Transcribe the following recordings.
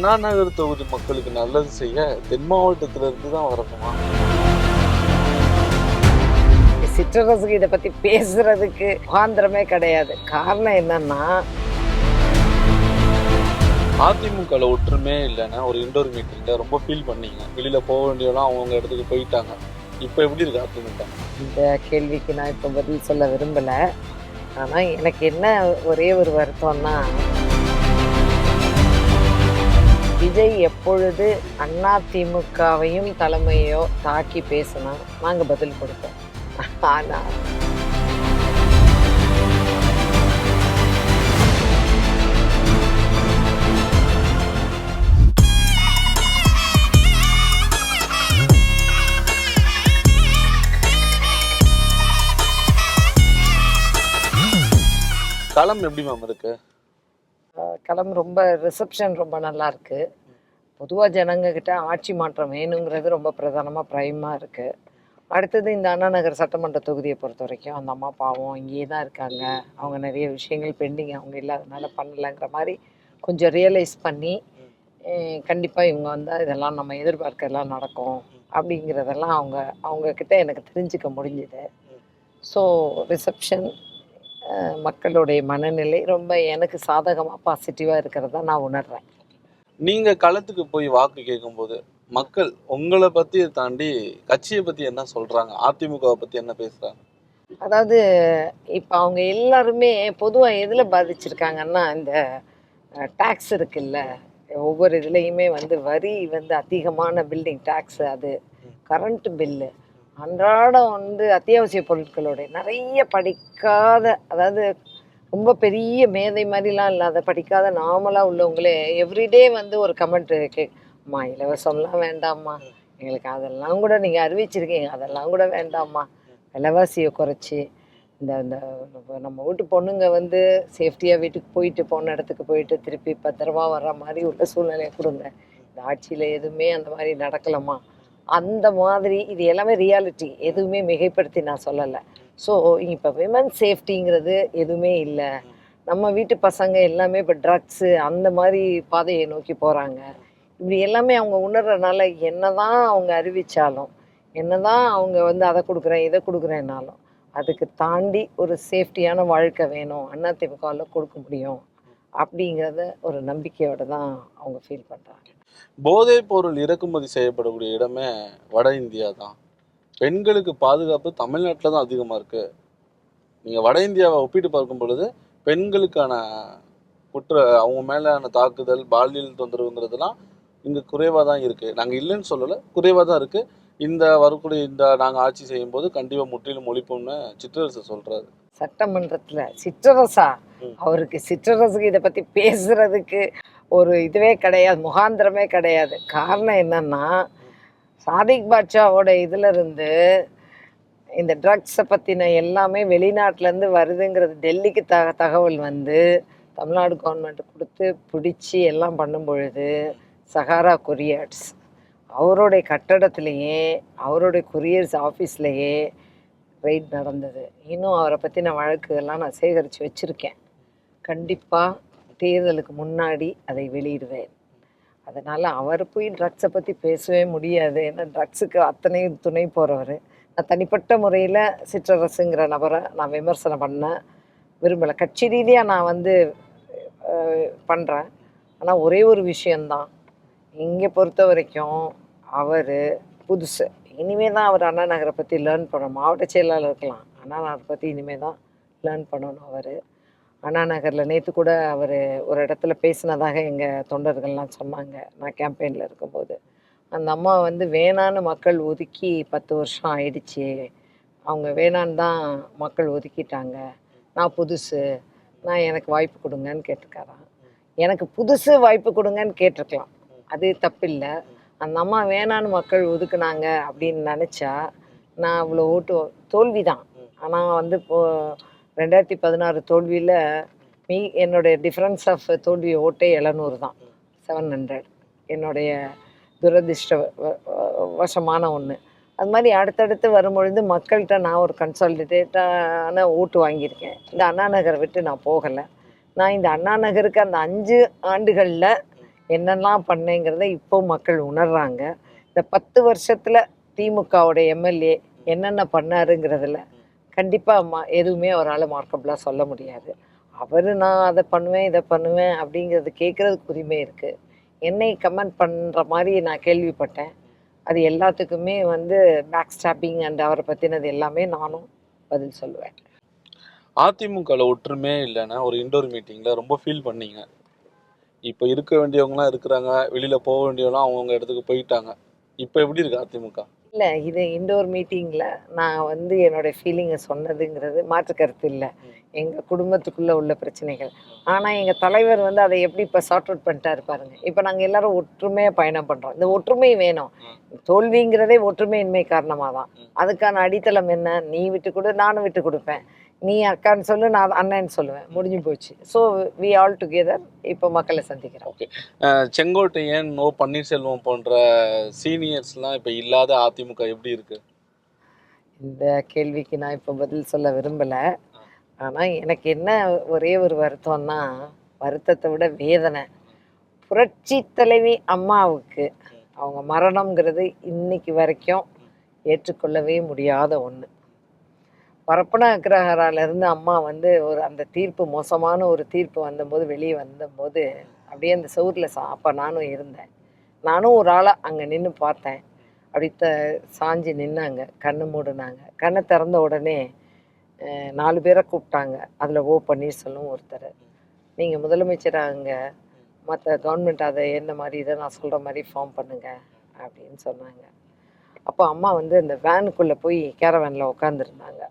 அண்ணா நகர் தொகுதி மக்களுக்கு நல்லது செய்ய தென் மாவட்டத்துல இருந்து தான் வரணுமா? சிற்றரசுக்கு இதை பத்தி பேசுறதுக்கு முகாந்திரமே கிடையாது. காரணம் என்னன்னா, அதிமுகல ஒற்றுமே இல்லைன்னா ஒரு இண்டோர் மீட்டிங்ல ரொம்ப ஃபீல் பண்ணீங்க. வெளியில போக வேண்டியவெல்லாம் அவங்க இடத்துக்கு போயிட்டாங்க. இப்போ எப்படி இருக்கு அதிமுக? இந்த கேள்விக்கு நான் இப்போ பதில் சொல்ல விரும்பல. ஆனா எனக்கு என்ன ஒரே ஒரு வருத்தம்னா, விஜய் எப்பொழுது அதிமுகவையும் தலைமையோ தாக்கி பேசினா நாங்க பதில் கொடுப்போம். ஆனா களம் எப்படி மேம் இருக்கு? களம் ரொம்ப ரிசப்ஷன் ரொம்ப நல்லா இருக்கு. பொதுவாக ஜனங்க கிட்ட ஆட்சி மாற்றம் வேணுங்கிறது ரொம்ப பிரதானமாக ப்ரைமாக இருக்கு. அடுத்தது இந்த அண்ணா நகர் சட்டமன்ற தொகுதியை பொறுத்த வரைக்கும் அந்த அம்மா பாவம் இங்கேயே தான் இருக்காங்க, அவங்க நிறைய விஷயங்கள் பெண்டிங் அவங்க இல்லாதனால பண்ணலைங்கிற மாதிரி கொஞ்சம் ரியலைஸ் பண்ணி கண்டிப்பாக இவங்க வந்தால் இதெல்லாம் நம்ம எதிர்பார்க்கெல்லாம் நடக்கும் அப்படிங்கிறதெல்லாம் அவங்கக்கிட்ட எனக்கு தெரிஞ்சுக்க முடிஞ்சுது. ஸோ ரிசப்ஷன், மக்களுடைய மனநிலை ரொம்ப எனக்கு சாதகமாக பாசிட்டிவாக இருக்கிறதா நான் உணர்றேன். நீங்க களத்துக்கு போய் வாக்கு கேட்கும்போது மக்கள் உங்களை பத்தி தாண்டி கட்சியை பத்தி என்ன சொல்றாங்க, அதிமுகவை பத்தி என்ன பேசுறாங்க? அதாவது இப்போ அவங்க எல்லாருமே பொதுவாக எதில் பாதிச்சிருக்காங்கன்னா, இந்த டேக்ஸ் இருக்குல்ல, ஒவ்வொரு இதுலேயுமே வந்து வரி வந்து அதிகமான பில்டிங் டேக்ஸு, அது கரண்ட் பில்லு, அன்றாடம் வந்து அத்தியாவசிய பொருட்களுடைய நிறைய படிக்காத, அதாவது ரொம்ப பெரிய மேதை மாதிரிலாம் இல்லாத படிக்காத நார்மலாக உள்ளவங்களே எவ்ரிடே வந்து ஒரு கமெண்ட் கேட்குமா, இலவசம்லாம் வேண்டாம்மா, எங்களுக்கு அதெல்லாம் கூட நீங்கள் அறிவிச்சிருக்கீங்க, அதெல்லாம் கூட வேண்டாம்மா, விலைவாசியை குறைச்சி இந்த இந்த நம்ம வீட்டு பொண்ணுங்க வந்து சேஃப்டியாக வீட்டுக்கு போயிட்டு போன இடத்துக்கு போயிட்டு திருப்பி பத்திரமா வர்ற மாதிரி உள்ள சூழ்நிலையை கொடுங்க. இந்த ஆட்சியில் எதுவுமே அந்த மாதிரி நடக்கலாமா, அந்த மாதிரி இது எல்லாமே ரியாலிட்டி, எதுவுமே மிகைப்படுத்தி நான் சொல்லலை. ஸோ இப்போ விமன் சேஃப்டிங்கிறது எதுவுமே இல்லை. நம்ம வீட்டு பசங்க எல்லாமே இப்போ ட்ரக்ஸு அந்த மாதிரி பாதையை நோக்கி போகிறாங்க. இப்படி எல்லாமே அவங்க உணர்றதுனால என்னதான் அவங்க அறிவித்தாலும், என்னதான் அவங்க வந்து அதை கொடுக்குறேன் இதை கொடுக்குறேன்னாலும், அதுக்கு தாண்டி ஒரு சேஃப்டியான வாழ்க்கை வேணும், அதிமுகவில் கொடுக்க முடியும் அப்படிங்கிறத ஒரு நம்பிக்கையோடு தான் அவங்க ஃபீல் பண்ணுறாங்க. போதைப் பொருள் இறக்குமதி செய்யப்படக்கூடிய இடமே வட இந்தியா தான். பெண்களுக்கு பாதுகாப்பு தமிழ்நாட்டில் தான் அதிகமாக இருக்கு. நீங்கள் வட இந்தியாவை ஒப்பிட்டு பார்க்கும் பொழுது பெண்களுக்கான அவங்க மேலான தாக்குதல், பாலியல் தொந்தரவுங்கிறதுலாம் இங்கே குறைவாக தான் இருக்குது. நாங்கள் இல்லைன்னு சொல்லலை, குறைவாக தான் இருக்குது. இந்த வரக்கூடிய நாங்கள் ஆட்சி செய்யும் போது கண்டிப்பாக முற்றிலும் ஒழிப்போம்னு சிற்றரசு சொல்கிறாரு. சட்டமன்றத்தில் சிற்றரசா, அவருக்கு சிற்றரசுக்கு இதை பற்றி பேசுறதுக்கு ஒரு இதுவே கிடையாது, முகாந்திரமே கிடையாது. காரணம் என்னன்னா, சாதிக் பாட்ஷாவோட இதிலிருந்து இந்த ட்ரக்ஸை பற்றின எல்லாமே வெளிநாட்டிலேருந்து வருதுங்கிறது டெல்லிக்கு தகவல் வந்து தமிழ்நாடு கவர்மெண்ட் கொடுத்து பிடிச்சி எல்லாம் பண்ணும் பொழுது சஹாரா கொரியர்ஸ் அவருடைய கட்டடத்துலேயே, அவருடைய கொரியர்ஸ் ஆஃபீஸ்லேயே ரெய்ட் நடந்தது. இன்னும் அவரை பற்றின வழக்குகள்லாம் நான் சேகரித்து வச்சுருக்கேன். கண்டிப்பாக தேர்தலுக்கு முன்னாடி அதை வெளியிடுவேன். அதனால் அவர் போய் ட்ரக்ஸை பற்றி பேசவே முடியாது. ஏன்னா ட்ரக்ஸுக்கு அத்தனையும் துணை போகிறவர். நான் தனிப்பட்ட முறையில் சிற்றரசுங்கிற நபரை நான் விமர்சனம் பண்ண விரும்பலை. கட்சி ரீதியாக நான் வந்து பண்ணுறேன். ஆனால் ஒரே ஒரு விஷயந்தான், இங்கே பொறுத்த வரைக்கும் அவர் புதுசு. இனிமேல் தான் அவர் அண்ணா நகரை பற்றி லேர்ன் பண்ணணும். மாவட்ட செயலாளர் இருக்கலாம், அண்ணா நகரை பற்றி இனிமேல் தான் லேர்ன் பண்ணணும். அவர் அண்ணா நகரில் நேற்று கூட அவர் ஒரு இடத்துல பேசினதாக எங்கள் தொண்டர்கள்லாம் சொன்னாங்க. நான் கேம்பெயினில் இருக்கும்போது அந்த அம்மா வந்து வேணான்னு மக்கள் ஒதுக்கி 10 வருஷம் ஆயிடுச்சு, அவங்க வேணான்னு தான் மக்கள் ஒதுக்கிட்டாங்க, நான் புதுசு, நான் எனக்கு வாய்ப்பு கொடுங்கன்னு கேட்டிருக்காராம். எனக்கு புதுசு வாய்ப்பு கொடுங்கன்னு கேட்டிருக்கலாம், அது தப்பில்லை. அந்த அம்மா வேணான்னு மக்கள் ஒதுக்குனாங்க அப்படின்னு நினச்சா நான் அவ்வளோ ஓட்டு தோல்வி தான். ஆனால் வந்து இப்போது 2016 தோல்வியில் என்னுடைய டிஃப்ரென்ஸ் ஆஃப் தோல்வி ஓட்டே 700 தான், 700. என்னுடைய துரதிர்ஷ்ட வசமான ஒன்று. அது மாதிரி அடுத்தடுத்து வரும்பொழுது மக்கள்கிட்ட நான் ஒரு கன்சாலிடேட்டான ஓட்டு வாங்கியிருக்கேன். இந்த அண்ணா நகரை விட்டு நான் போகலை. நான் இந்த அண்ணா நகருக்கு அந்த 5 ஆண்டுகளில் என்னெல்லாம் பண்ணேங்கிறத இப்போ மக்கள் உணர்றாங்க. இந்த 10 வருஷத்துல திமுகவோட எம்எல்ஏ என்னென்ன பண்ணாருங்கிறதுல கண்டிப்பா எதுவுமே அவரால மார்க்கபிளா சொல்ல முடியாது. நான் அதை பண்ணுவேன், இதை பண்ணுவேன் அப்படிங்கிறது கேட்கறதுக்கு உரிமை இருக்கு. என்னை கமெண்ட் பண்ற மாரி நான் கேள்விப்பட்டேன். அது எல்லாத்துக்குமே வந்து பேக் ஸ்டாப்பிங் அண்ட் அவரை பத்தினது எல்லாமே நானும் பதில் சொல்லுவேன். அதிமுகல ஒற்றுமையே இல்லைன்னா ஒரு இண்டோர் மீட்டிங்ல ரொம்ப ஃபீல் பண்ணீங்க. இப்போ இருக்க வேண்டியவங்கலாம் இருக்கிறாங்க, வெளியில போக வேண்டியவங்களாம் அவங்கவுங்க இடத்துக்கு போயிட்டாங்க. இப்போ எப்படி இருக்கு அதிமுக? இல்ல இது இன்டோர் மீட்டிங்ல நான் வந்து என்னோட ஃபீலிங்கை சொன்னதுங்கிறது மாற்று கருத்து இல்லை. எங்க குடும்பத்துக்குள்ள உள்ள பிரச்சனைகள். ஆனா எங்க தலைவர் வந்து அதை எப்படி இப்ப சார்ட் அவுட் பண்ணிட்டாரு பாருங்க. இப்ப நாங்க எல்லாரும் ஒற்றுமையா பயணம் பண்றோம். இந்த ஒற்றுமை வேணும். தோல்விங்கிறதே ஒற்றுமையின்மை காரணமா தான். அதுக்கான அடித்தளம் என்ன? நீ விட்டு கொடு, நானும் விட்டு கொடுப்பேன். நீ அக்கான்னு சொல்லு, நான் அண்ணன்னு சொல்லுவேன். முடிஞ்சு போச்சு. ஸோ வி ஆல் டுகெதர் இப்போ மக்களை சந்திக்கிறோம். ஓகே. செங்கோட்டையன், பன்னீர்செல்வம் போன்ற சீனியர்ஸ்லாம் இப்போ இல்லாத அதிமுக எப்படி இருக்கு? இந்த கேள்விக்கு நான் இப்போ பதில் சொல்ல விரும்பல. ஆனா எனக்கு என்ன ஒரே ஒரு வருத்தம்னா, வருத்தத்தை விட வேதனை. புரட்சி தலைவி அம்மாவுக்கு அவங்க மரணம்ங்கிறது இன்னைக்கு வரைக்கும் ஏற்றுக்கொள்ளவே முடியாத ஒண்ணு. பரப்பன அக்ரஹாரால இருந்து அம்மா வந்து ஒரு அந்த தீர்ப்பு மோசமான ஒரு தீர்ப்பு வந்தபோது வெளியே வந்தபோது அப்படியே அந்த செவுரில் அப்போ நானும் இருந்தேன். நானும் ஒரு ஆளா அங்க நின்று பார்த்தேன். அப்படி சாஞ்சு நின்னாங்க, கண்ணு மூடுனாங்க. கண்ணை திறந்த உடனே 4 பேரை கூப்பிட்டாங்க. அதுல பன்னீர்செல்வம் ஒருத்தர். நீங்க முதலமைச்சராங்க, மற்ற கவர்மெண்ட் அதை என்ன மாதிரி இதை நான் சொல்ற மாதிரி ஃபார்ம் பண்ணுங்க அப்படின்னு சொன்னாங்க. அப்போ அம்மா வந்து அந்த வேனுக்குள்ள போய் கேரவேன்ல உட்காந்துருந்தாங்க.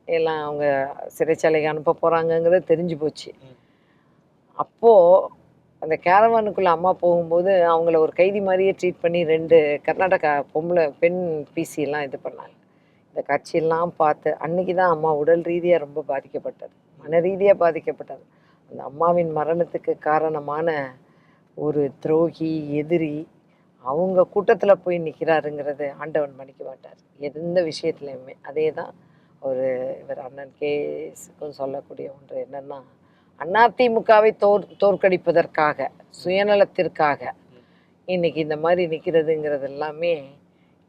எல்லாம் அவங்க சிறைச்சாலைக்கு அனுப்ப போறாங்கங்கிறது தெரிஞ்சு போச்சு. அப்போ அந்த கேரவானுக்குள்ள அம்மா போகும்போது அவங்கள ஒரு கைதி மாதிரியே ட்ரீட் பண்ணி 2 கர்நாடகா பெண் பிசி எல்லாம் இது பண்ணாங்க. இந்த காட்சியெல்லாம் பார்த்து அன்னைக்கு தான் அம்மா உடல் ரீதியாக ரொம்ப பாதிக்கப்பட்டது, மன ரீதியாக பாதிக்கப்பட்டது. அந்த அம்மாவின் மரணத்துக்கு காரணமான ஒரு துரோகி, எதிரி அவங்க கூட்டத்தில் போய் நிற்கிறாருங்கிறது ஆண்டவன் மன்னிக்க மாட்டார் எந்த விஷயத்துலையுமே. அதே தான் இவர் அண்ணன் கேஸுக்கும் சொல்லக்கூடிய ஒன்று என்னன்னா, அதிமுகவை தோற்கடிப்பதற்காக, சுயநலத்திற்காக இன்னைக்கு இந்த மாதிரி நிற்கிறதுங்கிறது எல்லாமே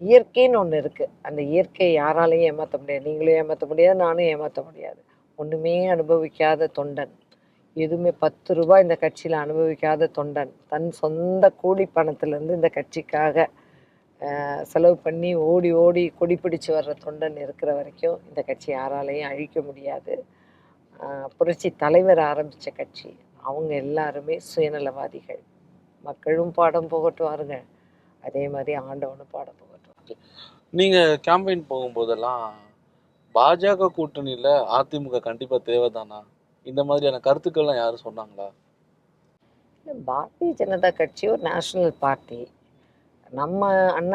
இயற்கைன்னு ஒன்று இருக்குது. அந்த இயற்கையை யாராலையும் ஏமாற்ற முடியாது. நீங்களும் ஏமாற்ற முடியாது, நானும் ஏமாற்ற முடியாது. ஒன்றுமே அனுபவிக்காத தொண்டன், எதுவுமே 10 ரூபாய் இந்த கட்சியில் அனுபவிக்காத தொண்டன், தன் சொந்த கூலி பணத்திலேருந்து இந்த கட்சிக்காக செலவு பண்ணி ஓடி ஓடி கொடி பிடிச்சு வர்ற தொண்டன் இருக்கிற வரைக்கும் இந்த கட்சி யாராலையும் அழிக்க முடியாது. புரட்சி தலைவர் ஆரம்பித்த கட்சி. அவங்க எல்லாருமே சுயநலவாதிகள். மக்களும் பாடம் புகட்டுவாருங்க, அதே மாதிரி ஆண்டவனும் பாடம் புகட்டுவார். நீங்க கேம்பெயின் போகும்போதெல்லாம் பாஜக கூட்டணியில அதிமுக கண்டிப்பா தேவைதானா, இந்த மாதிரியான கருத்துக்கள்லாம் யாரும் சொன்னாங்களா? பாரதிய ஜனதா கட்சி ஒரு நேஷனல் பார்ட்டி. நம்ம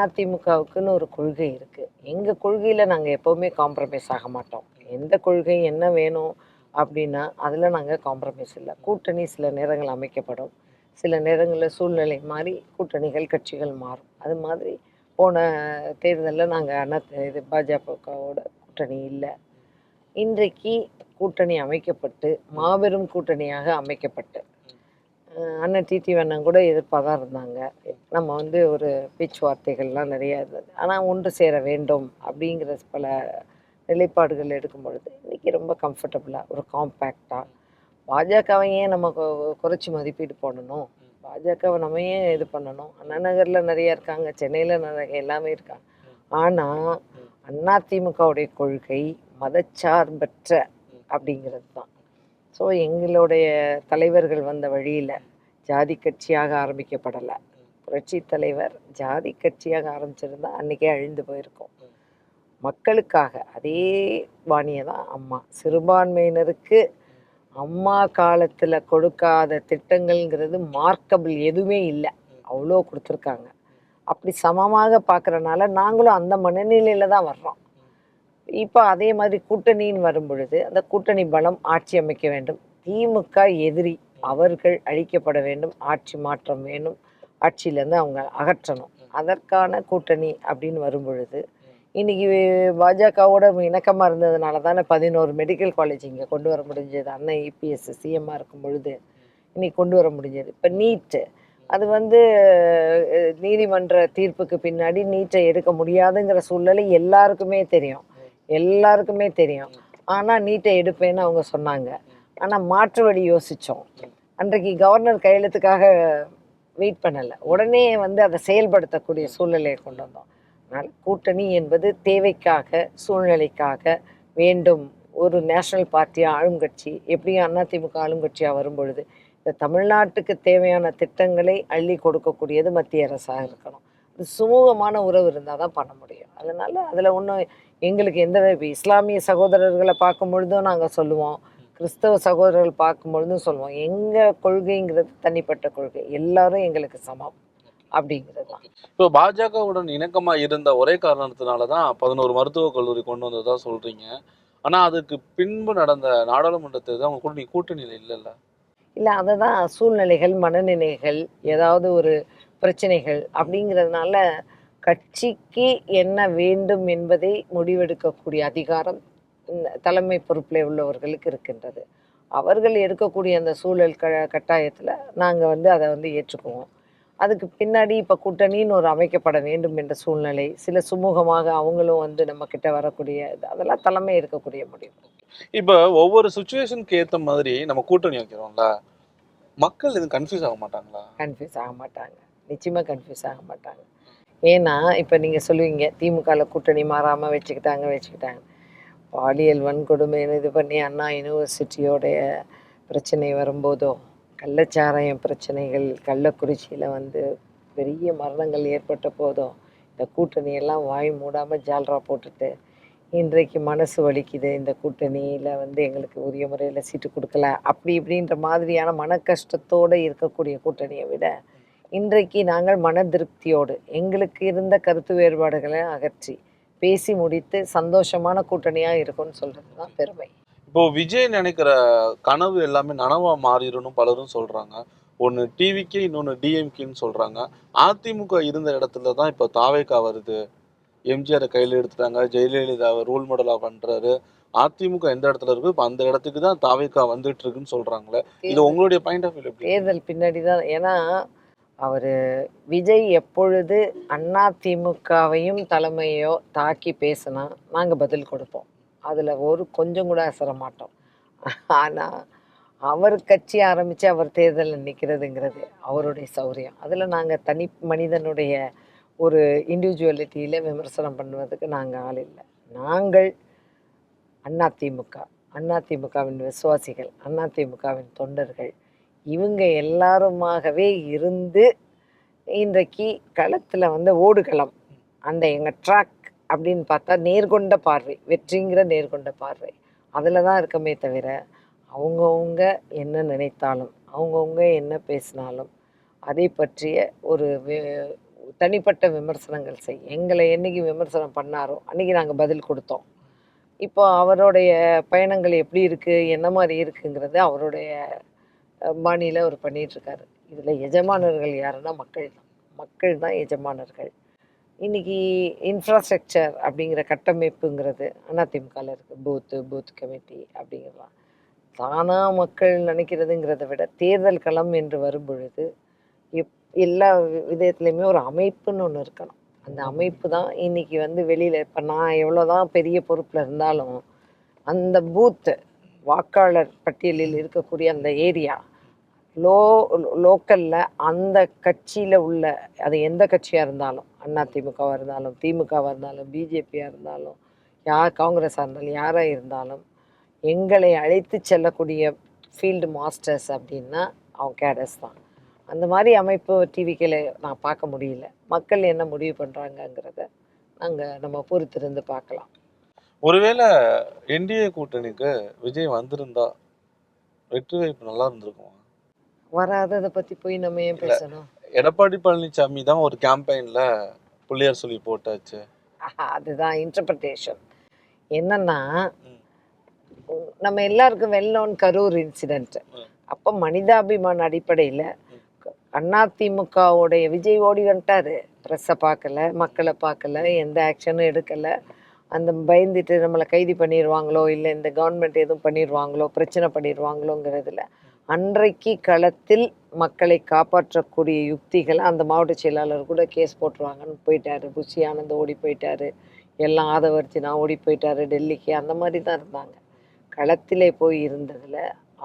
அதிமுகவுக்குன்னு ஒரு கொள்கை இருக்கு. எங்க கொள்கையில நாங்க எப்பவுமே காம்ப்ரமைஸ் ஆக மாட்டோம். எந்த கொள்கை என்ன வேணும் அப்படின்னா அதுல நாங்க காம்ப்ரமைஸ் இல்லை. கூட்டணி சில நேரங்கள் அமைக்கப்படும், சில நேரங்களில் சூழ்நிலை மாறி கூட்டணிகள் கட்சிகள் மாறும். அது மாதிரி போன தேர்தலில் நாங்கள் பாஜகவோட கூட்டணி இல்லை. இன்றைக்கு கூட்டணி அமைக்கப்பட்டு மாபெரும் கூட்டணியாக அமைக்கப்பட்டு அண்ணன் டிடி வேணன் கூட எதிர்ப்பாக தான் இருந்தாங்க. நம்ம வந்து ஒரு பேச்சுவார்த்தைகள்லாம் நிறையா இருந்தது. ஆனால் ஒன்று சேர வேண்டும் அப்படிங்கிற பல நிலைப்பாடுகள் எடுக்கும் பொழுது இன்றைக்கி ரொம்ப கம்ஃபர்டபுளாக ஒரு காம்பேக்டாக பாஜகவை ஏன் நம்ம குறைச்சி மதிப்பீடு பண்ணணும், பாஜகவை நம்ம ஏன் இது பண்ணணும். அண்ணா நகரில் நிறையா இருக்காங்க, சென்னையில் நிறைய எல்லாமே இருக்காங்க. ஆனால் அதிமுகவுடைய கொள்கை மதச்சார்பற்ற அப்படிங்கிறது தான். ஸோ எங்களுடைய தலைவர்கள் வந்த வழியில் ஜாதி கட்சியாக ஆரம்பிக்கப்படலை. புரட்சி தலைவர் ஜாதி கட்சியாக ஆரம்பிச்சிருந்தா அன்றைக்கே அழிந்து போயிருக்கோம். மக்களுக்காக அதே பாணியை தான் அம்மா. சிறுபான்மையினருக்கு அம்மா காலத்தில் கொடுக்காத திட்டங்கள்ங்கிறது மார்க்கபிள் எதுவுமே இல்லை, அவ்வளோ கொடுத்துருக்காங்க. அப்படி சமமாக பார்க்குறனால நாங்களும் அந்த மனநிலையில் தான் வர்றோம். இப்போ அதே மாதிரி கூட்டணின்னு வரும் பொழுது அந்த கூட்டணி பலம் ஆட்சி அமைக்க வேண்டும். திமுக எதிரி, அவர்கள் அழிக்கப்பட வேண்டும், ஆட்சி மாற்றம் வேணும், ஆட்சியிலேருந்து அவங்க அகற்றணும். அதற்கான கூட்டணி அப்படின்னு வரும் பொழுது இன்னைக்கு பாஜகவோட இணக்கமாக இருந்ததுனால தானே 11 மெடிக்கல் காலேஜ் இங்கே கொண்டு வர முடிஞ்சது. அண்ணன் இபிஎஸ் சிஎம்மாக இருக்கும் பொழுது இன்னைக்கு கொண்டு வர முடிஞ்சது. இப்போ நீட்டு அது நீதிமன்ற தீர்ப்புக்கு பின்னாடி நீட்டை எடுக்க முடியாதுங்கிற சூழ்நிலை எல்லாருக்குமே தெரியும். ஆனால் நீட்டை எடுப்பேன்னு அவங்க சொன்னாங்க. ஆனால் மாற்று வழி யோசித்தோம். அன்றைக்கு கவர்னர் கையெழுத்துக்காக வெயிட் பண்ணலை, உடனே அதை செயல்படுத்தக்கூடிய சூழ்நிலையை கொண்டு வந்தோம். அதனால் கூட்டணி என்பது தேவைக்காக, சூழ்நிலைக்காக வேண்டும். ஒரு நேஷனல் பார்ட்டியாக ஆளுங்கட்சி, எப்படியும் அதிமுக ஆளுங்கட்சியாக வரும்பொழுது இந்த தமிழ்நாட்டுக்கு தேவையான திட்டங்களை அள்ளி கொடுக்கக்கூடியது மத்திய அரசாக இருக்கணும். அது சுமூகமான உறவு இருந்தால் தான் பண்ண முடியும். அதனால் அதில் ஒன்றும் எங்களுக்கு இப்போ இஸ்லாமிய சகோதரர்களை பார்க்கும் பொழுதும் நாங்கள் சொல்லுவோம், கிறிஸ்தவ சகோதரர்கள் பார்க்கும் பொழுதும் சொல்லுவோம், எங்கள் கொள்கைங்கிறது தனிப்பட்ட கொள்கை, எல்லாரும் எங்களுக்கு சமம் அப்படிங்கிறது தான். இப்போ பாஜகவுடன் இணக்கமா இருந்த ஒரே காரணத்தினாலதான் 11 மருத்துவக் கல்லூரி கொண்டு வந்ததா சொல்றீங்க. ஆனா அதுக்கு பின்பு நடந்த நாடாளுமன்ற தேர்தல் அவங்க கூட கூட்டணியில இல்லைல்ல? இல்லை, அதை தான் சூழ்நிலைகள், மனநிலைகள், ஏதாவது ஒரு பிரச்சனைகள் அப்படிங்கிறதுனால கட்சிக்கு என்ன வேண்டும் என்பதை முடிவெடுக்கக்கூடிய அதிகாரம் தலைமை பொறுப்பில் உள்ளவர்களுக்கு இருக்கின்றது. அவர்கள் எடுக்கக்கூடிய அந்த சூழல் கட்டாயத்தில் நாங்கள் அதை ஏற்றுக்குவோம். அதுக்கு பின்னாடி இப்போ கூட்டணின்னு ஒரு அமைக்கப்பட வேண்டும் என்ற சூழ்நிலை, சில சுமூகமாக அவங்களும் நம்ம கிட்ட வரக்கூடிய அதெல்லாம் தலைமை எடுக்கக்கூடிய முடியும். இப்போ ஒவ்வொரு சுச்சுவேஷனுக்கு ஏற்ற மாதிரி நம்ம கூட்டணி வைக்கிறோம்ல, மக்கள் எதுவும் கன்ஃபியூஸ் ஆக மாட்டாங்களா? கன்ஃபியூஸ் ஆக மாட்டாங்க, நிச்சயமாக கன்ஃபியூஸ் ஆக மாட்டாங்க. ஏன்னா இப்போ நீங்கள் சொல்லுவீங்க திமுகவில் கூட்டணி மாறாமல் வச்சுக்கிட்டாங்க. பாலியல் வன்கொடுமை இது பண்ணி அண்ணா யூனிவர்சிட்டியோடைய பிரச்சனை வரும்போதோ, கள்ளச்சாராயம் பிரச்சனைகள் கள்ளக்குறிச்சியில் பெரிய மரணங்கள் ஏற்பட்ட போதும் இந்த கூட்டணியெல்லாம் வாய் மூடாமல் ஜால்ரா போட்டுட்டு இன்றைக்கு மனசு வலிக்குது, இந்த கூட்டணியில் எங்களுக்கு உரிய முறையில் சீட்டு கொடுக்கல அப்படி இப்படின்ற மாதிரியான மன கஷ்டத்தோடு இருக்கக்கூடிய கூட்டணியை விட இன்றைக்கு நாங்கள் மன திருப்தியோடு எங்களுக்கு இருந்த கருத்து வேறுபாடுகளை அகற்றி பேசி முடித்து சந்தோஷமான கூட்டணியாக இருக்கும்னு சொல்கிறது தான் பெருமை. இப்போ விஜய் நினைக்கிற கனவு எல்லாமே நனவா மாறிடணும் பலரும் சொல்றாங்க. ஒன்று டிவிக்கு, இன்னொன்று டிஎம்கேன்னு சொல்றாங்க. அதிமுக இருந்த இடத்துல தான் இப்போ தாவேகா வருது. எம்ஜிஆரை கையில் எடுத்துட்டாங்க, ஜெயலலிதாவை ரோல் மாடலாக பண்றாரு. அதிமுக எந்த இடத்துல இருக்கு, இப்போ அந்த இடத்துக்கு தான் தாவேகா வந்துட்டு இருக்குன்னு சொல்றாங்களே, இது உங்களுடைய பாயிண்ட் ஆஃப் வியூ? தேர்தல் பின்னாடி தான். ஏன்னா அவர் விஜய் எப்பொழுது அதிமுகவையும் தலைமையோ தாக்கி பேசினா நாங்கள் பதில் கொடுப்போம், அதில் கொஞ்சம் கூட அசர மாட்டோம். ஆனால் அவர் கட்சி ஆரம்பித்து அவர் தேர்தலில் நிற்கிறதுங்கிறது அவருடைய சௌரியம். அதில் நாங்கள் தனி மனிதனுடைய ஒரு இண்டிவிஜுவலிட்டியில் விமர்சனம் பண்ணுவதுக்கு நாங்கள் ஆள் இல்லை. நாங்கள் அதிமுகவின் விசுவாசிகள், அதிமுகவின் தொண்டர்கள், இவங்க எல்லாருமாகவே இருந்து இன்றைக்கு களத்தில் ஓடுகளம் அந்த எங்கள் ட்ராக் அப்படின்னு பார்த்தா நேர்கொண்ட பார்வை, வெற்றிங்கிற நேர்கொண்ட பார்வை அதில் தான் இருக்கமே தவிர அவங்கவுங்க என்ன நினைத்தாலும் அவங்கவுங்க என்ன பேசினாலும் அதை பற்றிய ஒரு தனிப்பட்ட விமர்சனங்கள் எங்களை என்னைக்கு விமர்சனம் பண்ணாரோ அன்றைக்கி நாங்கள் பதில் கொடுத்தோம். இப்போ அவருடைய பயணங்கள் எப்படி இருக்குது, என்ன மாதிரி இருக்குங்கிறது அவருடைய பாணியில் அவர் பண்ணிகிட்ருக்காரு. இதில் எஜமானர்கள் யாருன்னா மக்கள் தான் எஜமானர்கள். இன்றைக்கி இன்ஃப்ராஸ்ட்ரக்சர் அப்படிங்கிற கட்டமைப்புங்கிறது அதிமுகவில் இருக்குது. பூத் கமிட்டி அப்படிங்கிறலாம் தானாக மக்கள் நினைக்கிறதுங்கிறத விட தேர்தல் களம் என்று வரும்பொழுது எல்லா விதத்துலேயுமே ஒரு அமைப்புன்னு ஒன்று இருக்கணும். அந்த அமைப்பு தான் இன்றைக்கி வெளியில் இப்போ நான் எவ்வளோ தான் பெரிய பொறுப்பில் இருந்தாலும் அந்த பூத்து வாக்காளர் பட்டியலில் இருக்கக்கூடிய அந்த ஏரியா லோக்கலில் அந்த கட்சியில் உள்ள, அது எந்த கட்சியாக இருந்தாலும், அதிமுகவாக இருந்தாலும், திமுகவாக இருந்தாலும், பிஜேபியாக இருந்தாலும், காங்கிரஸாக இருந்தாலும், யாராக இருந்தாலும் எங்களை அழைத்து செல்லக்கூடிய ஃபீல்டு மாஸ்டர்ஸ் அப்படின்னா அவங்க கேடர்ஸ் தான். அந்த மாதிரி அமைப்பு டிவிக்கில் நான் பார்க்க முடியல. மக்கள் என்ன முடிவு பண்ணுறாங்கங்கிறத நம்ம பொறுத்திருந்து பார்க்கலாம். ஒருவேளை என்டிஏ கூட்டணிக்கு விஜய் வந்திருந்தா வெற்றி வாய்ப்பு நல்லா இருந்திருக்கும். வராததை பற்றி போய் நம்ம ஏன் பேசணும்? எடப்பாடி பழனிசாமி தான் ஒரு கேம்பெயின்ல புள்ளியார் சொல்லி போட்டாச்சு. அதுதான் இன்டர்பிரிட்டேஷன். என்னன்னா நம்ம எல்லாருக்கும் வெல் நோன் கரூர் இன்சிடென்ட். அப்போ மனிதாபிமான அடிப்படையில் அதிமுகவுடைய விஜய் ஓடி வந்துட்டாரு. ப்ரெஸ்ஸை பார்க்கல, மக்களை பார்க்கல, எந்த ஆக்ஷனும் எடுக்கலை. அந்த பயந்துட்டு நம்மளை கைது பண்ணிடுவாங்களோ, இல்லை இந்த கவர்மெண்ட் எதுவும் பண்ணிடுவாங்களோ, பிரச்சனை பண்ணிடுவாங்களோங்கிறதுல அன்றைக்கு களத்தில் மக்களை காப்பாற்றக்கூடிய யுக்திகளை அந்த மாவட்ட செயலாளர் கூட கேஸ் போட்டுருவாங்கன்னு போயிட்டாரு. புஷி ஆனந்த் ஓடி போயிட்டாரு, எல்லாம் ஆதவர்த்தினா ஓடி போயிட்டாரு டெல்லிக்கு. அந்த மாதிரி தான் இருந்தாங்க. களத்திலே போய் இருந்ததில்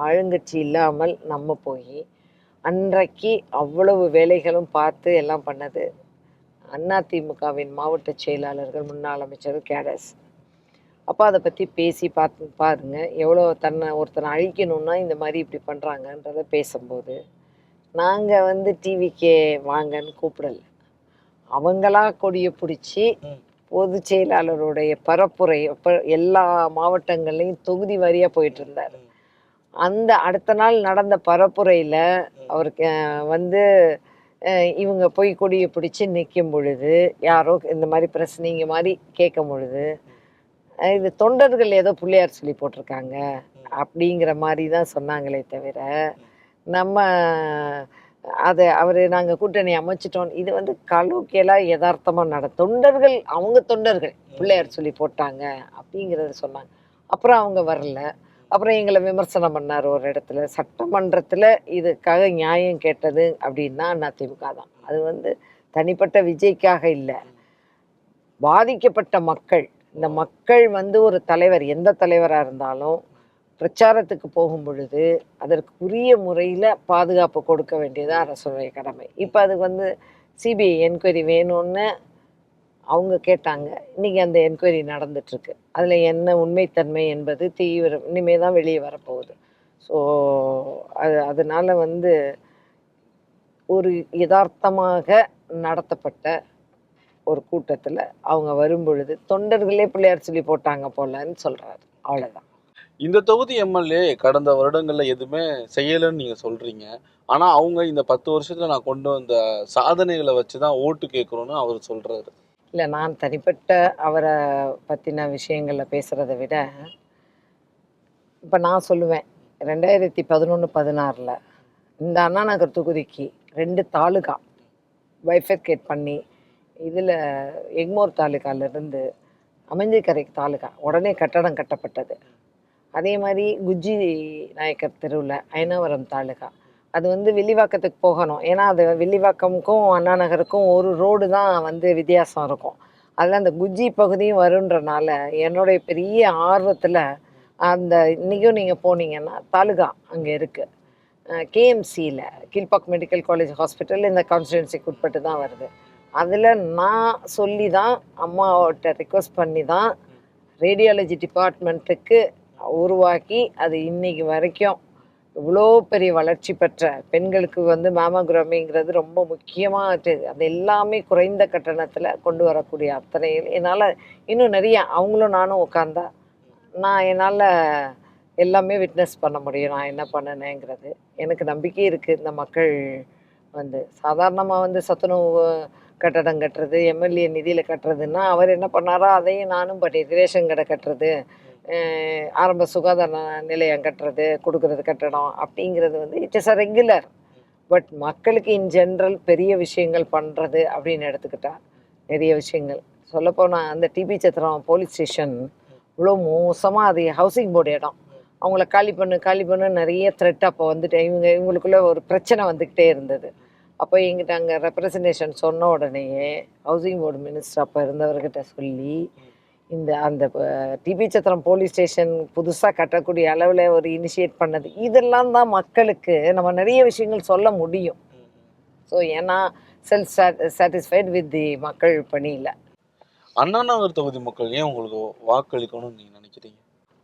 ஆளுங்கட்சி இல்லாமல் நம்ம போய் அன்றைக்கு அவ்வளவு வேலைகளும் பார்த்து எல்லாம் பண்ணது அதிமுகவின் மாவட்ட செயலாளர்கள், முன்னாள் அமைச்சர், கேடர்ஸ். அப்போ அதை பற்றி பேசி பாருங்க, எவ்வளோ ஒருத்தனை அழிக்கணும்னா இந்த மாதிரி இப்படி பண்ணுறாங்கன்றத பேசும்போது நாங்கள் வந்து டிவிக்கே வாங்கன்னு கூப்பிடல. அவங்களா கொடியை பிடிச்சி பொதுச் செயலாளருடைய பரப்புரை அப்போ எல்லா மாவட்டங்கள்லையும் தொகுதி வாரியாக போயிட்டு இருந்தார். அந்த அடுத்த நாள் நடந்த பரப்புரையில் அவருக்கு வந்து இவங்க போய் கொடியை பிடிச்சி நிற்கும் பொழுது யாரோ இந்த மாதிரி பிரச்சனைங்க மாதிரி கேட்கும் பொழுது இது தொண்டர்கள் ஏதோ பிள்ளையார் சொல்லி போட்டிருக்காங்க அப்படிங்கிற மாதிரி தான் சொன்னாங்களே தவிர, நம்ம நாங்கள் கூட்டணி அமைச்சிட்டோம். இது வந்து கலோக்கியலாக யதார்த்தமாக தொண்டர்கள், அவங்க தொண்டர்கள் பிள்ளையார் சொல்லி போட்டாங்க அப்படிங்கிறத சொன்னாங்க. அப்புறம் அவங்க வரல. அப்புறம் எங்களை விமர்சனம் பண்ணார் ஒரு இடத்துல. சட்டமன்றத்தில் இதுக்காக நியாயம் கேட்டது அப்படின்னா அதிமுக தான். அது வந்து தனிப்பட்ட விஜய்க்காக இல்லை, பாதிக்கப்பட்ட மக்கள். இந்த மக்கள் வந்து ஒரு தலைவர், எந்த தலைவராக இருந்தாலும் பிரச்சாரத்துக்கு போகும் பொழுது அதற்கு உரிய முறையில் பாதுகாப்பு கொடுக்க வேண்டியது அரசுடைய கடமை. இப்போ அதுக்கு வந்து சிபிஐ என்கொயரி வேணும்னு அவங்க கேட்டாங்க. இன்றைக்கி அந்த என்கொயரி நடந்துட்டுருக்கு. அதில் என்ன உண்மைத்தன்மை என்பது இனிமேல் தான் வெளியே வரப்போகுது. ஸோ அதனால் வந்து ஒரு யதார்த்தமாக நடத்தப்பட்ட ஒரு கூட்டத்தில் அவங்க வரும்பொழுது தொண்டர்களே பிள்ளையார் சொல்லி போட்டாங்க போலன்னு சொல்கிறாரு. அவ்வளோதான். இந்த தொகுதி எம்எல்ஏ கடந்த வருடங்களில் எதுவுமே செய்யலைன்னு நீங்கள் சொல்கிறீங்க. ஆனால் அவங்க இந்த 10 வருஷத்தில் நான் கொண்டு வந்த சாதனைகளை வச்சு தான் ஓட்டு கேட்குறோன்னு அவர் சொல்கிறாரு. இல்லை, நான் தனிப்பட்ட அவரை பற்றின விஷயங்களில் பேசுகிறத விட இப்போ நான் சொல்லுவேன், 2011-16 இந்த அண்ணா நகர் தொகுதிக்கு 2 தாலுகா பைஃபர்கேட் பண்ணி இதில் எக்மோர் தாலுகாவிலிருந்து அமைஞ்சிக்கரை தாலுகா உடனே கட்டடம் கட்டப்பட்டது. அதே மாதிரி குஜ்ஜி நாயக்கர் தெருவில் ஐனாவரம் தாலுகா, அது வந்து வில்லிவாக்கத்துக்கு போகணும். ஏன்னா அது வில்லிவாக்கமுக்கும் அண்ணா நகருக்கும் ஒரு ரோடு தான் வந்து வித்தியாசம் இருக்கும். அதில் அந்த குஜ்ஜி பகுதியும் வருன்றனால என்னுடைய பெரிய ஆர்வத்தில் அந்த இன்றைக்கும் நீங்கள் போனீங்கன்னா தாலுகா அங்கே இருக்குது. கேஎம்சியில் கீழ்பாக் மெடிக்கல் காலேஜ் ஹாஸ்பிட்டல் இந்த கான்ஸ்டிடுவன்சிக்கு உட்பட்டு தான் வருது. அதில் நான் சொல்லி தான் அம்மாவோட ரிக்வஸ்ட் பண்ணி தான் ரேடியாலஜி டிபார்ட்மெண்ட்டுக்கு உருவாக்கி அது இன்னைக்கு வரைக்கும் இவ்வளோ பெரிய வளர்ச்சி பெற்ற பெண்களுக்கு வந்து மேமோகிராமிங்கிறது ரொம்ப முக்கியமாக அது எல்லாமே குறைந்த கட்டணத்தில் கொண்டு வரக்கூடிய அத்தனை என்னால் இன்னும் நிறைய அவங்களும் நானும் உட்காந்தா நான் என்னால் எல்லாமே விட்னஸ் பண்ண முடியும். நான் என்ன பண்ணினேங்கிறது எனக்கு நம்பிக்கை இருக்குது. இந்த மக்கள் வந்து சாதாரணமாக வந்து சத்துணவு கட்டடம் கட்டுறது, எம்எல்ஏ நிதியில் கட்டுறதுன்னா அவர் என்ன பண்ணாரோ அதையும் நானும் பண்ணியிருக்கேன். ரேஷன் கடை கட்டுறது, ஆரம்ப சுகாதார நிலையம் கட்டுறது, கொடுக்குறது கட்டடம் அப்படிங்கிறது வந்து it is a regular. But மக்களுக்கு இன் ஜென்ரல் பெரிய விஷயங்கள் பண்ணுறது அப்படின்னு எடுத்துக்கிட்டா நிறைய விஷயங்கள் சொல்லப்போனால் அந்த டிபி சத்திரம் போலீஸ் ஸ்டேஷன் இவ்வளோ மோசமாக, அது ஹவுசிங் போர்டு இடம், அவங்கள காலி பண்ணு நிறைய த்ரெட் அப்போ வந்துட்டு இவங்களுக்குள்ள ஒரு பிரச்சனை வந்துக்கிட்டே இருந்தது. அப்போ எங்கிட்ட அங்கே ரெப்ரசன்டேஷன் சொன்ன உடனேயே ஹவுசிங் போர்டு மினிஸ்டர் அப்போ இருந்தவர்கிட்ட சொல்லி அந்த டிபி சத்திரம் போலீஸ் ஸ்டேஷன் புதுசாக கட்டக்கூடிய அளவில் ஒரு இனிஷியேட் பண்ணது. இதெல்லாம் தான் மக்களுக்கு நம்ம நிறைய விஷயங்கள் சொல்ல முடியும். ஸோ ஏன்னா செல்ஃப் சாட்டிஸ்ஃபைட் வித் தி மக்கள் பணியில். அண்ணா நகர் தொகுதி மக்கள் ஏன் உங்களுக்கு வாக்களிக்கணும்னு நீங்கள் நினைக்கிறீங்க?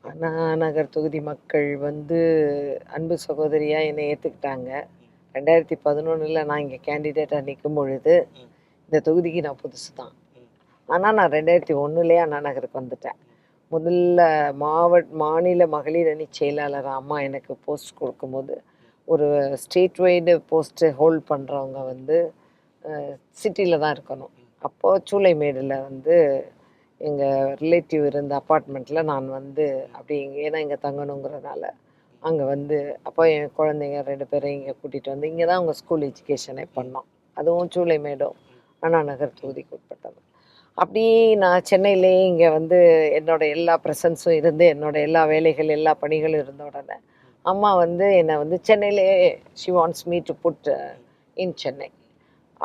அண்ணா நகர் தொகுதி மக்கள் வந்து அன்பு சகோதரியாக என்னை ஏற்றுக்கிட்டாங்க. 2011 நான் இங்கே கேண்டிடேட்டாக நிற்கும் பொழுது இந்த தொகுதிக்கு நான் புதுசு தான். ஆனால் நான் 2001 அண்ணா நகருக்கு வந்துட்டேன். முதல்ல மாநில மகளிர் அணி செயலாளர் அம்மா எனக்கு போஸ்ட் கொடுக்கும்போது ஒரு ஸ்டேட் வைடு போஸ்ட்டு ஹோல்ட் பண்ணுறவங்க வந்து சிட்டியில் தான் இருக்கணும். அப்போது சூளைமேடில் வந்து எங்கள் ரிலேட்டிவ் இருந்த அப்பார்ட்மெண்ட்டில் நான் வந்து அப்படி ஏன்னா இங்கே தங்கணுங்கிறதுனால அங்கே வந்து அப்போ என் குழந்தைங்க 2 பேரையும் இங்கே கூட்டிகிட்டு வந்து இங்கே தான் அவங்க ஸ்கூல் எஜுகேஷனே பண்ணோம். அதுவும் சூளைமேடும் அண்ணா நகர் தொகுதிக்கு உட்பட்டது. அப்படி நான் சென்னையிலேயே இங்கே வந்து என்னோடய எல்லா ப்ரெசன்ஸும் இருந்து என்னோடய எல்லா வேலைகள் எல்லா பணிகளும் இருந்த உடனே அம்மா வந்து என்னை வந்து சென்னையிலே she wants me to put in Chennai.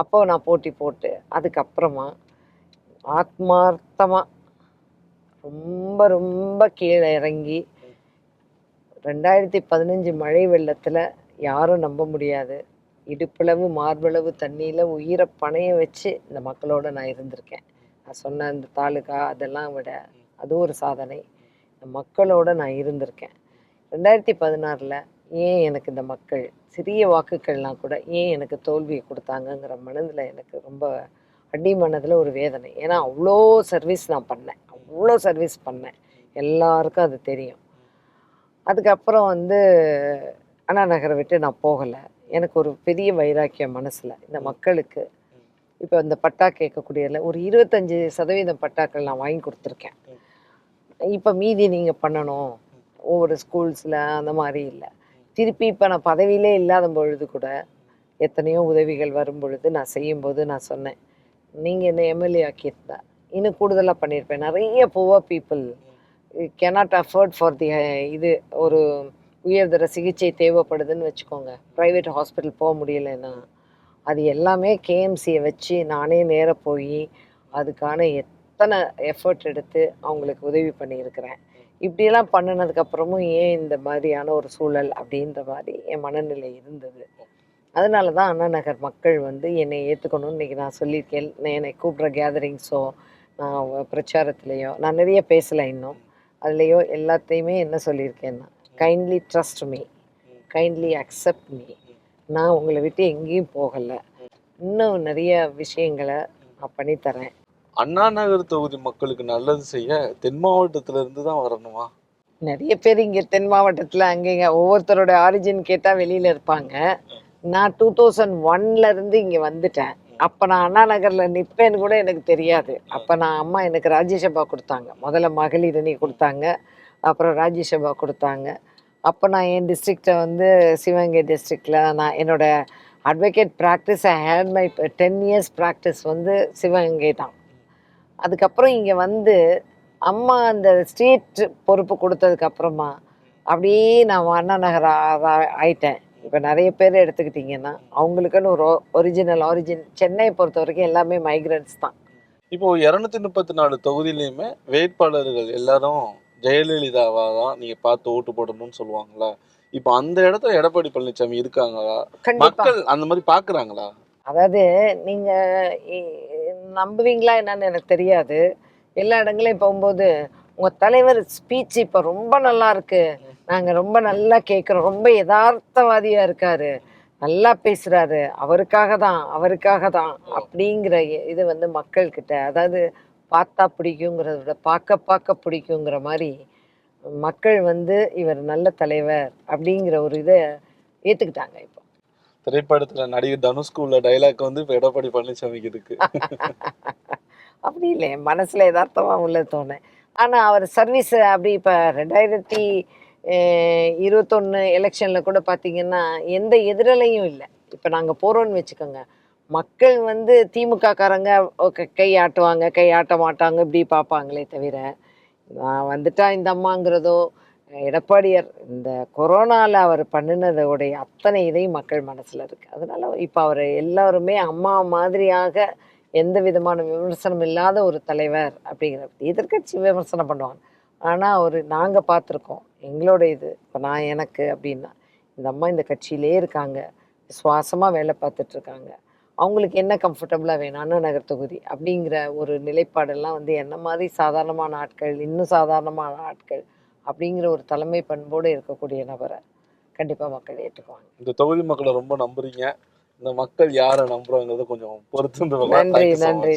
அப்போ நான் போட்டி போட்டு அதுக்கப்புறமா ஆத்மார்த்தமாக ரொம்ப ரொம்ப கீழே இறங்கி 2015 மழை வெள்ளத்தில் யாரும் நம்ப முடியாது, இடுப்பளவு மார்பளவு தண்ணியில் உயிரை பணைய வச்சு இந்த மக்களோட நான் இருந்திருக்கேன். நான் சொன்ன இந்த தாலுகா அதெல்லாம் விட அது ஒரு சாதனை. இந்த மக்களோட நான் இருந்திருக்கேன். 2016 ஏன் எனக்கு இந்த மக்கள் சிறிய வாக்குகள்லாம் கூட ஏன் எனக்கு தோல்வியை கொடுத்தாங்கங்கிற மனதில் எனக்கு ரொம்ப அடி மனதில் ஒரு வேதனை. ஏன்னா அவ்வளோ சர்வீஸ் நான் பண்ணேன், அவ்வளோ சர்வீஸ் பண்ணேன், எல்லாருக்கும் அது தெரியும். அதுக்கப்புறம் வந்து அண்ணா நகரை விட்டு நான் போகலை. எனக்கு ஒரு பெரிய வைராக்கியம் மனசில் இந்த மக்களுக்கு. இப்போ இந்த பட்டா கேட்கக்கூடியதில் ஒரு 25% பட்டாக்கள் நான் வாங்கி கொடுத்துருக்கேன். இப்போ மீதி நீங்கள் பண்ணணும் ஒவ்வொரு ஸ்கூல்ஸில் அந்த மாதிரி இல்லை. திருப்பி இப்போ நான் பதவியிலே இல்லாத பொழுது கூட எத்தனையோ உதவிகள் வரும் பொழுது நான் செய்யும்போது நான் சொன்னேன், நீங்கள் என்ன எம்எல்ஏ ஆக்கியிருந்தா இன்னும் கூடுதலாக பண்ணியிருப்பேன். நிறைய poor people cannot afford for the இது ஒரு உயர்தர சிகிச்சை தேவைப்படுதுன்னு வச்சுக்கோங்க, ப்ரைவேட் ஹாஸ்பிட்டல் போக முடியலைன்னா அது எல்லாமே கேஎம்சியை வச்சு நானே நேராக போய் அதுக்கான எத்தனை எஃபர்ட் எடுத்து அவங்களுக்கு உதவி பண்ணியிருக்கிறேன். இப்படியெல்லாம் பண்ணினதுக்கப்புறமும் ஏன் இந்த மாதிரியான ஒரு சூழல் அப்படின்ற மாதிரி என் மனநிலை இருந்தது. அதனால தான் அண்ணா நகர் மக்கள் வந்து என்னை ஏற்றுக்கணும்னு இன்றைக்கி நான் சொல்லியிருக்கேன். என்னை கூப்பிட்ற கேதரிங்ஸோ நான் பிரச்சாரத்துலேயோ நான் நிறைய பேசலை இன்னும், அதுலேயோ எல்லாத்தையுமே என்ன சொல்லியிருக்கேன்னா, kindly trust me, kindly accept me, நான் உங்களை விட்டு எங்கேயும் போகலை, இன்னும் நிறைய விஷயங்களை நான் பண்ணித்தரேன். அண்ணா நகர் தொகுதி மக்களுக்கு நல்லது செய்ய தென் மாவட்டத்துல இருந்து தான் வரணுமா? நிறைய பேர் இங்கே தென் மாவட்டத்தில் அங்கேங்க ஒவ்வொருத்தரோட ஆரிஜின் கேட்டால் வெளியில் இருப்பாங்க. நான் 2001 இருந்து இங்கே வந்துட்டேன். அப்போ நான் அண்ணா நகரில் நிற்பேன்னு கூட எனக்கு தெரியாது. அப்போ நான் அம்மா எனக்கு ராஜ்யசபா கொடுத்தாங்க, முதல்ல மகளிர் அணி கொடுத்தாங்க, அப்புறம் ராஜ்யசபா கொடுத்தாங்க. அப்போ நான் என் டிஸ்ட்ரிக்டை வந்து சிவகங்கை டிஸ்ட்ரிக்டில் நான் என்னோடய advocate practice I had my 10 years practice வந்து சிவகங்கை தான். அதுக்கப்புறம் இங்கே வந்து அம்மா அந்த ஸ்ட்ரீட் பொறுப்பு கொடுத்ததுக்கப்புறமா அப்படியே நான் அண்ணா நகர் ஆயிட்டேன். இப்போ நிறைய பேர் எடுத்துக்கிட்டிங்கன்னா அவங்களுக்குன்னு ஒரு ஆரிஜின் சென்னையை பொறுத்த வரைக்கும் எல்லாமே மைக்ரண்ட்ஸ் தான். இப்போ 234 தொகுதியிலையுமே வேட்பாளர்கள் எல்லாரும் ஜெயலலிதாவா தான் நீங்க பார்த்து ஓட்டு போடணும்னு சொல்லுவாங்களா? இப்போ அந்த இடத்துல எடப்பாடி பழனிசாமி இருக்காங்களா? மக்கள் அந்த மாதிரி பாக்குறாங்களா? அதாவது நீங்க நம்புவீங்களா என்னன்னு எனக்கு தெரியாது. எல்லா இடங்களையும் போகும்போது உங்க தலைவர் ஸ்பீச் இப்போ ரொம்ப நல்லா இருக்கு, நாங்க ரொம்ப நல்லா கேட்குறோம், ரொம்ப யதார்த்தவாதியா இருக்காரு, நல்லா பேசுறாரு, அவருக்காக தான் அப்படிங்கிற இது வந்து மக்கள்கிட்ட, அதாவது பார்த்தா பிடிக்குங்கிறத விட பார்க்க பிடிக்குங்கிற மாதிரி மக்கள் வந்து இவர் நல்ல தலைவர் அப்படிங்கிற ஒரு இதை ஏற்றுக்கிட்டாங்க. இப்போ திரைப்படத்துல நடிகர் தனுஷ்க்கு உள்ள டைலாக் வந்து இப்போ எடப்பாடி பழனிசாமிக்கு இருக்கு. அப்படி இல்லை, என் மனசில் யதார்த்தமாக உள்ள தோணேன். ஆனால் அவர் சர்வீஸ் அப்படி இப்போ 2021 எலெக்ஷனில் கூட பார்த்தீங்கன்னா எந்த எதிரலையும் இல்லை. இப்போ நாங்கள் போகிறோன்னு வச்சுக்கோங்க, மக்கள் வந்து திமுக காரங்க கை ஆட்டுவாங்க, கை ஆட்ட மாட்டாங்க, இப்படி பார்ப்பாங்களே தவிர நான் வந்துட்டா இந்த அம்மாங்கிறதோ எடப்பாடியார் இந்த கொரோனாவில் அவர் பண்ணினதோடைய அத்தனை இதையும் மக்கள் மனசில் இருக்குது. அதனால இப்போ அவர் எல்லாருமே அம்மா மாதிரியாக எந்த விதமான விமர்சனம் இல்லாத ஒரு தலைவர் அப்படிங்கிற எதிர்கட்சி விமர்சனம் பண்ணுவாங்க. ஆனால் ஒரு நாங்கள் பார்த்துருக்கோம் எங்களோட இது இப்போ நான் எனக்கு அப்படின்னா இந்த அம்மா இந்த கட்சியிலே இருக்காங்க, விசுவாசமாக வேலை பார்த்துட்ருக்காங்க, அவங்களுக்கு என்ன கம்ஃபர்டபுளாக வேணும் அண்ணா நகர் தொகுதி அப்படிங்கிற ஒரு நிலைப்பாடெல்லாம் வந்து என்ன மாதிரி சாதாரணமான ஆட்கள், இன்னும் சாதாரணமான ஆட்கள் அப்படிங்கிற ஒரு தலைமை பண்போடு இருக்கக்கூடிய நபரை கண்டிப்பாக மக்கள் ஏற்றுக்குவாங்க. இந்த தொகுதி மக்களை ரொம்ப நம்புறீங்க. இந்த மக்கள் யாரை நம்புறாங்கிறத கொஞ்சம் பொறுத்து. நன்றி.